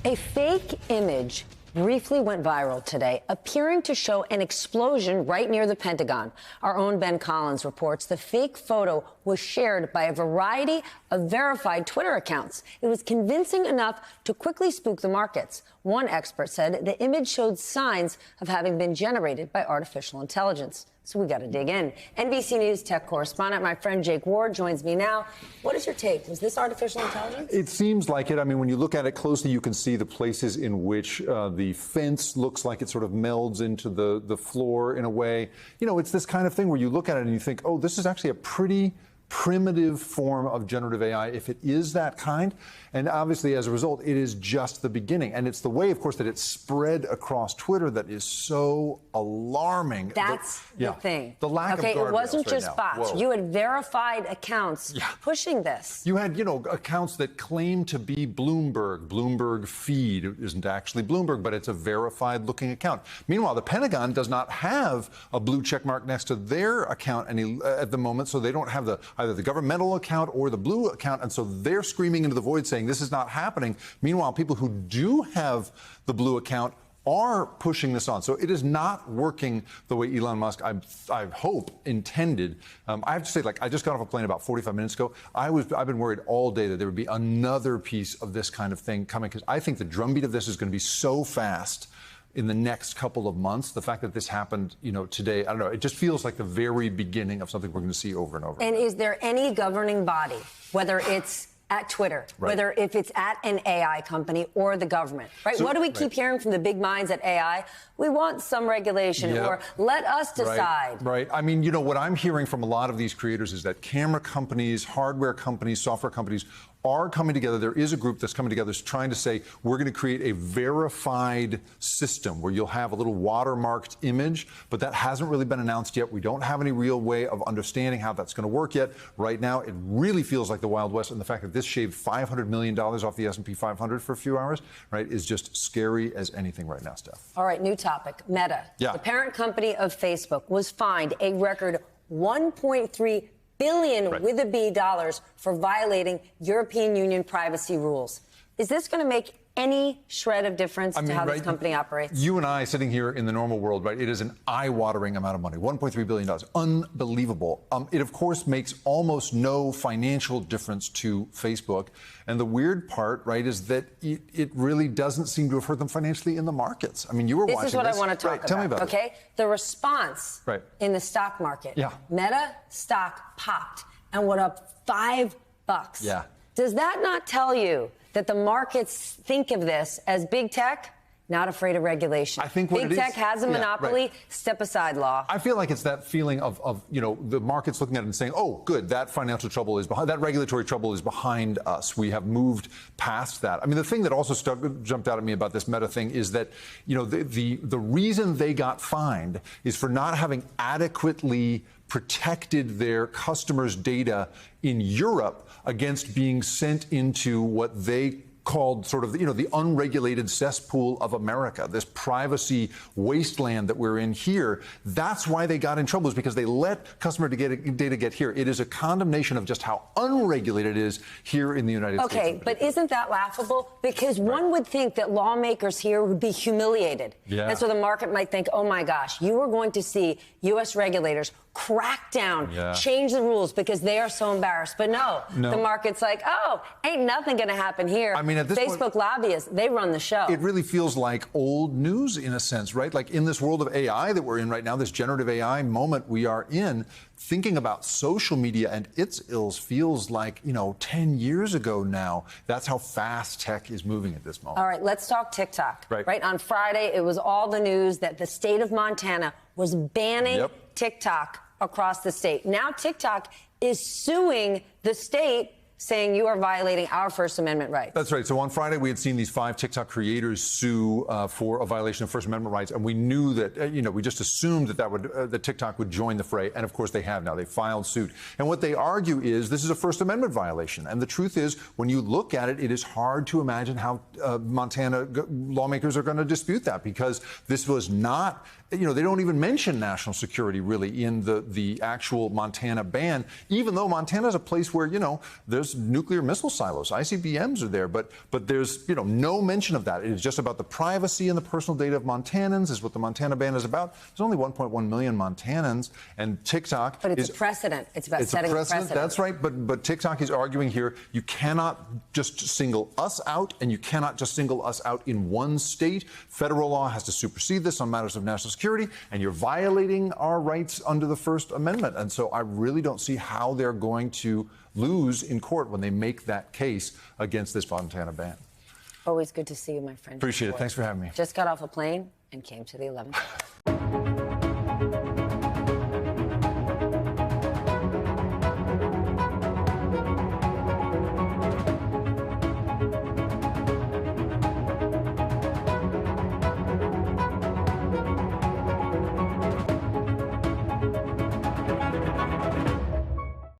A fake image briefly went viral today, appearing to show an explosion right near the Pentagon. Our own Ben Collins reports the fake photo was shared by a variety of verified Twitter accounts. It was convincing enough to quickly spook the markets. One expert said the image showed signs of having been generated by artificial intelligence. So we got to dig in. NBC News tech correspondent, my friend Jake Ward, joins me now. What is your take? Was this artificial intelligence? It seems like it. I mean, when you look at it closely, you can see the places in which the fence looks like it sort of melds into the floor in a way. You know, it's this kind of thing where you look at it and you think, oh, this is actually a pretty primitive form of generative AI, if it is that kind. And obviously, as a result, it is just the beginning. And it's the way, of course, that it's spread across Twitter that is so alarming. That's the thing. The lack of guardrails. Okay, it wasn't just bots. Whoa. You had verified accounts pushing this. You had, accounts that claim to be Bloomberg. Bloomberg feed. It isn't actually Bloomberg, but it's a verified-looking account. Meanwhile, the Pentagon does not have a blue check mark next to their account at the moment, so they don't have either the governmental account or the blue account, and so they're screaming into the void saying this is not happening. Meanwhile, people who do have the blue account are pushing this on. So it is not working the way Elon Musk, I hope, intended. I have to say, I just got off a plane about 45 minutes ago. I've been worried all day that there would be another piece of this kind of thing coming, because I think the drumbeat of this is going to be so fast in the next couple of months. The fact that this happened, today, I don't know, it just feels like the very beginning of something we're going to see over and over. And is there any governing body, whether it's at Twitter, whether if it's at an AI company or the government, right? So, what do we keep hearing from the big minds at AI? We want some regulation, or let us decide. Right. I mean, what I'm hearing from a lot of these creators is that camera companies, hardware companies, software companies are coming together. There is a group that's coming together trying to say, we're going to create a verified system where you'll have a little watermarked image, but that hasn't really been announced yet. We don't have any real way of understanding how that's going to work yet. Right now, it really feels like the Wild West, and the fact that this shaved $500 million off the S&P 500 for a few hours, is just scary as anything right now, Steph. All right, new topic. Meta, the parent company of Facebook, was fined a record $1.3 billion with a B dollars for violating European Union privacy rules. Is this going to make any shred of difference to how this company operates? You and I sitting here in the normal world, it is an eye-watering amount of money, $1.3 billion, unbelievable. It, of course, makes almost no financial difference to Facebook. And the weird part, is that it really doesn't seem to have hurt them financially in the markets. I mean, you were watching this. This is what I want to talk about. Tell me about it. The response in the stock market. Meta stock popped and went up $5. Yeah. Does that not tell you that the markets think of this as big tech, not afraid of regulation? I think big tech has a monopoly, step aside law. I feel like it's that feeling of the markets looking at it and saying, oh, good, that financial trouble is behind, that regulatory trouble is behind us. We have moved past that. I mean, the thing that also jumped out at me about this Meta thing is that, the reason they got fined is for not having adequately protected their customers' data in Europe against being sent into what they called sort of, the unregulated cesspool of America, this privacy wasteland that we're in here. That's why they got in trouble, is because they let customer data get here. It is a condemnation of just how unregulated it is here in the United States. Okay, but isn't that laughable? Because one would think that lawmakers here would be humiliated. Yeah. And so the market might think, oh my gosh, you are going to see U.S. regulators crack down, change the rules because they are so embarrassed. But no, the market's like, oh, ain't nothing going to happen here. I mean, at this Facebook point, lobbyists, they run the show. It really feels like old news in a sense, right? Like in this world of AI that we're in right now, this generative AI moment we are in, thinking about social media and its ills feels like, 10 years ago now. That's how fast tech is moving at this moment. All right, let's talk TikTok. Right. On Friday, it was all the news that the state of Montana was banning TikTok across the state. Now TikTok is suing the state, saying you are violating our First Amendment rights. That's right. So on Friday, we had seen these 5 TikTok creators sue for a violation of First Amendment rights, and we knew that, we just assumed that TikTok would join the fray, and of course they have now. They filed suit. And what they argue is this is a First Amendment violation. And the truth is, when you look at it, it is hard to imagine how Montana lawmakers are going to dispute that, because this was not, they don't even mention national security really in the actual Montana ban, even though Montana is a place where, there's there's nuclear missile silos. ICBMs are there, but there's no mention of that. It is just about the privacy and the personal data of Montanans, is what the Montana ban is about. There's only 1.1 million Montanans, and TikTok. But it's a precedent. It's about setting a precedent. That's right. But TikTok is arguing here you cannot just single us out, and you cannot just single us out in one state. Federal law has to supersede this on matters of national security, and you're violating our rights under the First Amendment. And so I really don't see how they're going to lose in court when they make that case against this Montana ban. Always good to see you, my friend. Appreciate it. Thanks for having me. Just got off a plane and came to the 11th.